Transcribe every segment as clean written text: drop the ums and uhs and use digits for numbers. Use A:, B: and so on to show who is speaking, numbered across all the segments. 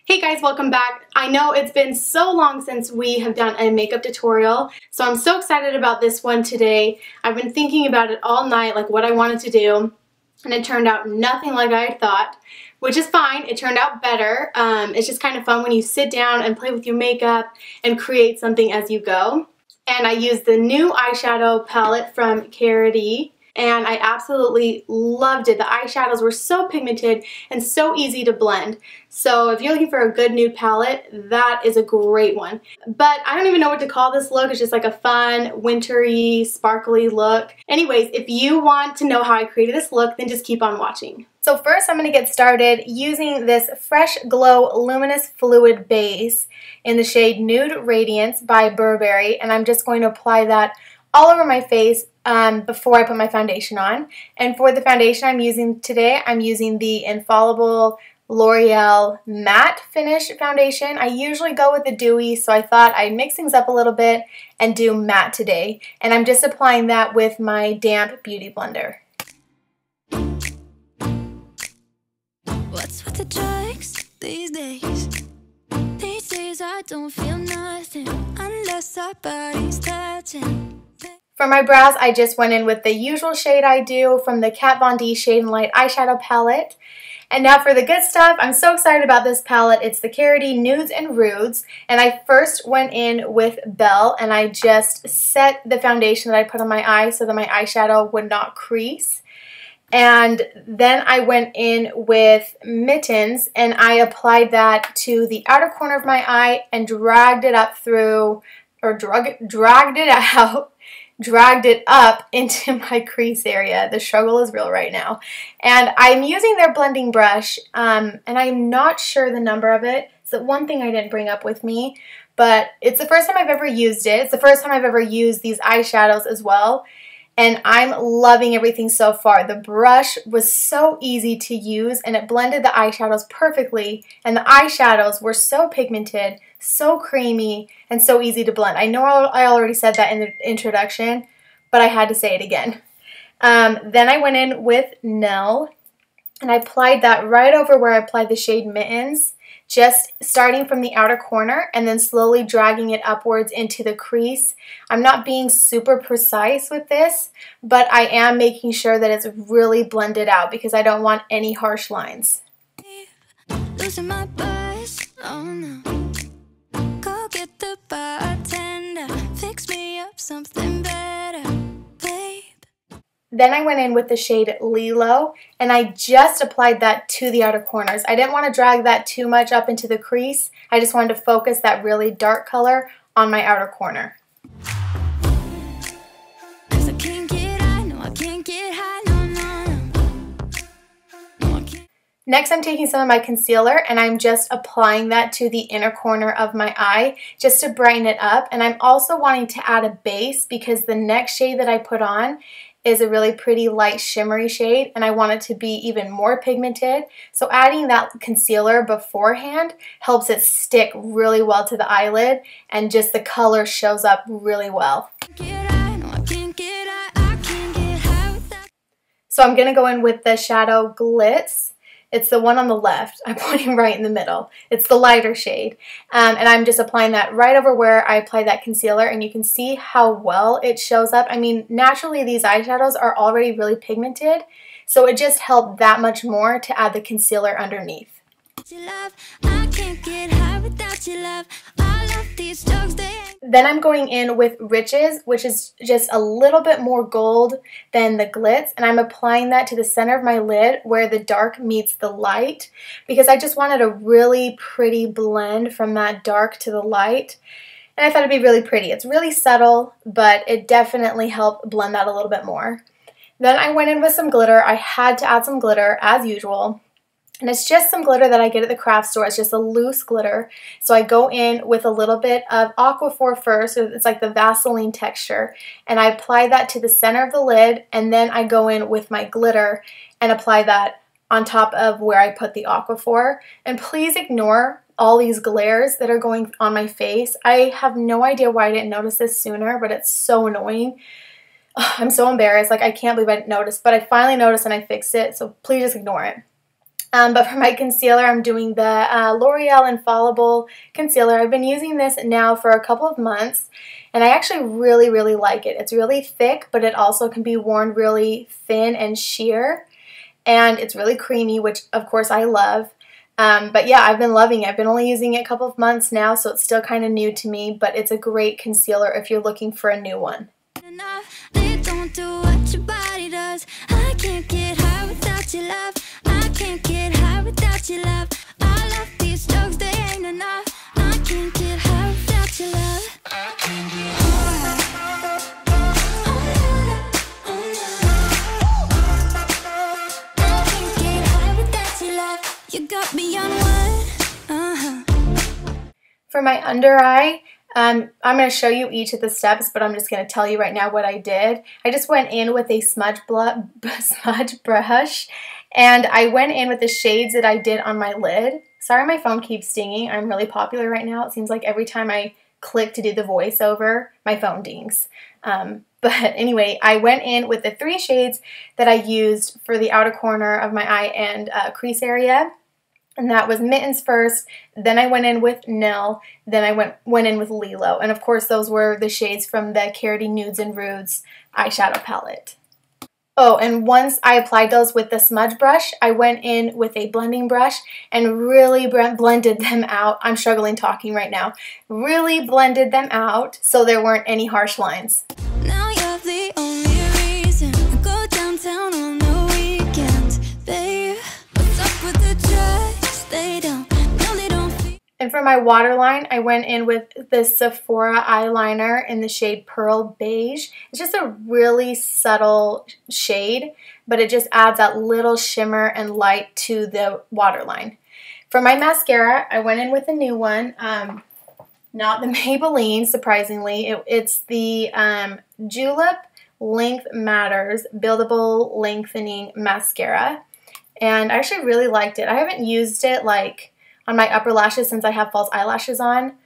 A: Hey guys, welcome back. I know it's been so long since we have done a makeup tutorial, so I'm so excited about this one today. I've been thinking about it all night, like what I wanted to do, and it turned out nothing like I had thought, which is fine. It turned out better. It's just kind of fun when you sit down and play with your makeup and create something as you go. And I used the new eyeshadow palette from Carity, and I absolutely loved it. The eyeshadows were so pigmented and so easy to blend. So if you're looking for a good nude palette, that is a great one. But I don't even know what to call this look. It's just like a fun, wintry, sparkly look. Anyways, if you want to know how I created this look, then just keep on watching. So first I'm going to get started using this Fresh Glow Luminous Fluid Base in the shade Nude Radiance by Burberry, and I'm just going to apply that all over my face before I put my foundation on. And for the foundation I'm using today, I'm using the Infallible L'Oreal Matte Finish Foundation. I usually go with the dewy, so I thought I'd mix things up a little bit and do matte today. And I'm just applying that with my damp beauty blender.
B: What's with the drugs these days? These days I don't feel nothing unless our bodies touching.
A: For my brows, I just went in with the usual shade I do from the Kat Von D Shade and Light eyeshadow palette. And now for the good stuff. I'm so excited about this palette. It's the Carity Nudes and Rudes. And I first went in with Belle, and I just set the foundation that I put on my eye so that my eyeshadow would not crease. And then I went in with Mittens, and I applied that to the outer corner of my eye and dragged it up through, or dragged it up into my crease area. The struggle is real right now. And I'm using their blending brush, and I'm not sure the number of it. It's the one thing I didn't bring up with me, but it's the first time I've ever used it. It's the first time I've ever used these eyeshadows as well. And I'm loving everything so far. The brush was so easy to use, and it blended the eyeshadows perfectly. And the eyeshadows were so pigmented, so creamy, and so easy to blend. I know I already said that in the introduction, but I had to say it again. Then I went in with Nell, and I applied that right over where I applied the shade Mittens, just starting from the outer corner and then slowly dragging it upwards into the crease. I'm not being super precise with this, but I am making sure that it's really blended out because I don't want any harsh lines.
B: Losing my buzz, oh no. Go get the bartender, fix me up something better, babe.
A: Then I went in with the shade Lilo, and I just applied that to the outer corners. I didn't want to drag that too much up into the crease. I just wanted to focus that really dark color on my outer corner. Next, I'm taking some of my concealer, and I'm just applying that to the inner corner of my eye just to brighten it up. And I'm also wanting to add a base because the next shade that I put on is a really pretty light shimmery shade, and I want it to be even more pigmented. So adding that concealer beforehand helps it stick really well to the eyelid, and just the color shows up really well. So I'm going to go in with the Shadow Glitz. It's the one on the left. I'm pointing right in the middle. It's the lighter shade. And I'm just applying that right over where I applied that concealer, and you can see how well it shows up. I mean, naturally these eyeshadows are already really pigmented, so it just helped that much more to add the concealer underneath. Then I'm going in with Riches, which is just a little bit more gold than the glitz, and I'm applying that to the center of my lid where the dark meets the light because I just wanted a really pretty blend from that dark to the light, and I thought it'd be really pretty. It's really subtle, but it definitely helped blend that a little bit more. Then I went in with some glitter. I had to add some glitter as usual. And it's just some glitter that I get at the craft store. It's just a loose glitter. So I go in with a little bit of Aquaphor first. So it's like the Vaseline texture. And I apply that to the center of the lid. And then I go in with my glitter and apply that on top of where I put the Aquaphor. And please ignore all these glares that are going on my face. I have no idea why I didn't notice this sooner, but it's so annoying. I'm so embarrassed. Like, I can't believe I didn't notice. But I finally noticed and I fixed it. So please just ignore it. But for my concealer, I'm doing the L'Oreal Infallible Concealer. I've been using this now for a couple of months, and I actually really, really like it. It's really thick, but it also can be worn really thin and sheer, and it's really creamy, which of course I love. But yeah, I've been loving it. I've been only using it a couple of months now, so it's still kind of new to me, but it's a great concealer if you're looking for a new one.
B: They don't do what your body does. I can't get high without your love. I can't get high without your love. I love these drugs, they ain't enough. I can't get high without your love. I can't get high. I can't get high without your love. You got me on one.
A: For my under eye, I'm going to show you each of the steps, but I'm just going to tell you right now what I did. I just went in with a smudge brush, and I went in with the shades that I did on my lid. Sorry my phone keeps dinging. I'm really popular right now. It seems like every time I click to do the voiceover, my phone dings. But anyway, I went in with the 3 shades that I used for the outer corner of my eye and crease area. And that was Mittens first, then I went in with Nil, then I went in with Lilo. And of course those were the shades from the Carity Nudes and Rudes eyeshadow palette. Oh, and once I applied those with the smudge brush, I went in with a blending brush and really blended them out. I'm struggling talking right now. Really blended them out so there weren't any harsh lines.
B: Now you're the only reason I go downtown on the weekends, babe. What's up with the drugs? They don't, no, they don't feel.
A: And for my waterline, I went in with the Sephora eyeliner in the shade Pearl Beige. It's just a really subtle shade, but it just adds that little shimmer and light to the waterline. For my mascara, I went in with a new one, not the Maybelline, surprisingly. It's the Julep Length Matters Buildable Lengthening Mascara. And I actually really liked it. I haven't used it like on my upper lashes since I have false eyelashes on,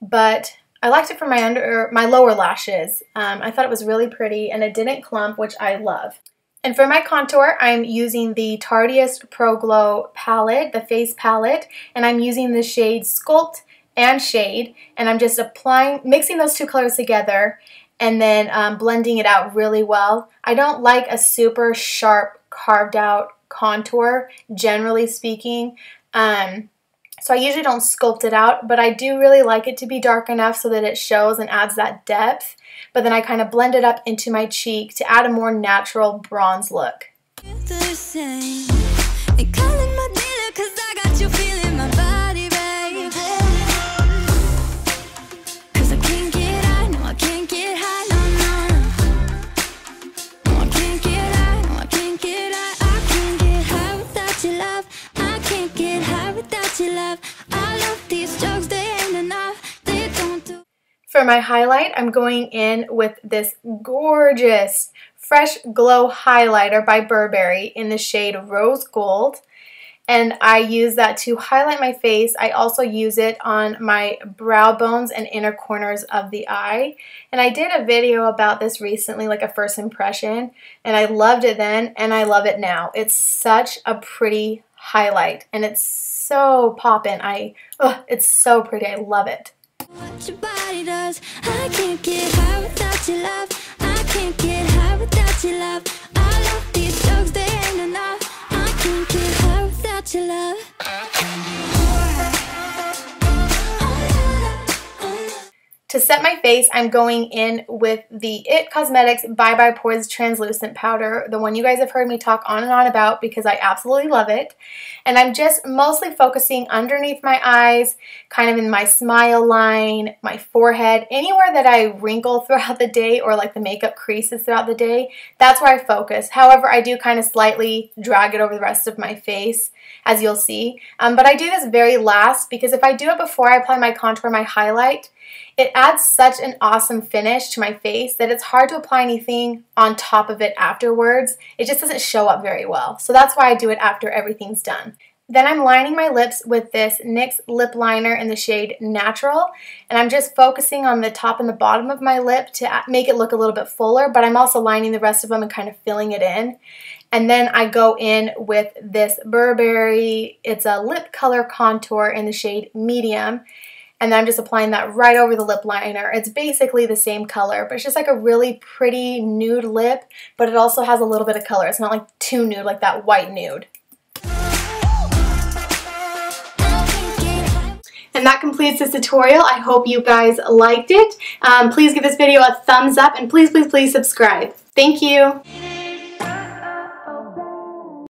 A: but I liked it for my lower lashes. I thought it was really pretty and it didn't clump, which I love. And for my contour, I'm using the Tarteist Pro Glow palette, the face palette, and I'm using the shade Sculpt and Shade, and I'm just mixing those 2 colors together and then blending it out really well. I don't like a super sharp carved out contour, generally speaking, so I usually don't sculpt it out, but I do really like it to be dark enough so that it shows and adds that depth, but then I kind of blend it up into my cheek to add a more natural bronze look.
B: The same. They calling my dealer 'cause I got you feeling my body, babe. 'Cause I can't get high, no, I can't get high, no, no. No, I can't get high, no, I can't get high. I can't get high without your love. I can't get high without your love. I love these drugs, they ain't enough. They don't do.
A: For my highlight, I'm going in with this gorgeous Fresh Glow highlighter by Burberry in the shade Rose Gold. And I use that to highlight my face. I also use it on my brow bones and inner corners of the eye. And I did a video about this recently, like a first impression, and I loved it then and I love it now. It's such a pretty highlight and it's so poppin'. It's so pretty. I love it.
B: What your body does. I can't get high without your love. I can't get high without your love. I love these drugs, they ain't enough. I can't get high without your love.
A: To set my face, I'm going in with the IT Cosmetics Bye Bye Pores Translucent Powder, the one you guys have heard me talk on and on about because I absolutely love it. And I'm just mostly focusing underneath my eyes, kind of in my smile line, my forehead, anywhere that I wrinkle throughout the day or like the makeup creases throughout the day. That's where I focus. However, I do kind of slightly drag it over the rest of my face, as you'll see. But I do this very last because if I do it before I apply my contour, my highlight, it adds such an awesome finish to my face that it's hard to apply anything on top of it afterwards. It just doesn't show up very well. So that's why I do it after everything's done. Then I'm lining my lips with this NYX lip liner in the shade Natural, and I'm just focusing on the top and the bottom of my lip to make it look a little bit fuller, but I'm also lining the rest of them and kind of filling it in. And then I go in with this Burberry, it's a lip color contour in the shade Medium, and then I'm just applying that right over the lip liner. It's basically the same color, but it's just like a really pretty nude lip, but it also has a little bit of color. It's not like too nude, like that white nude. And that completes this tutorial. I hope you guys liked it. Please give this video a thumbs up and please, please, please subscribe. Thank you.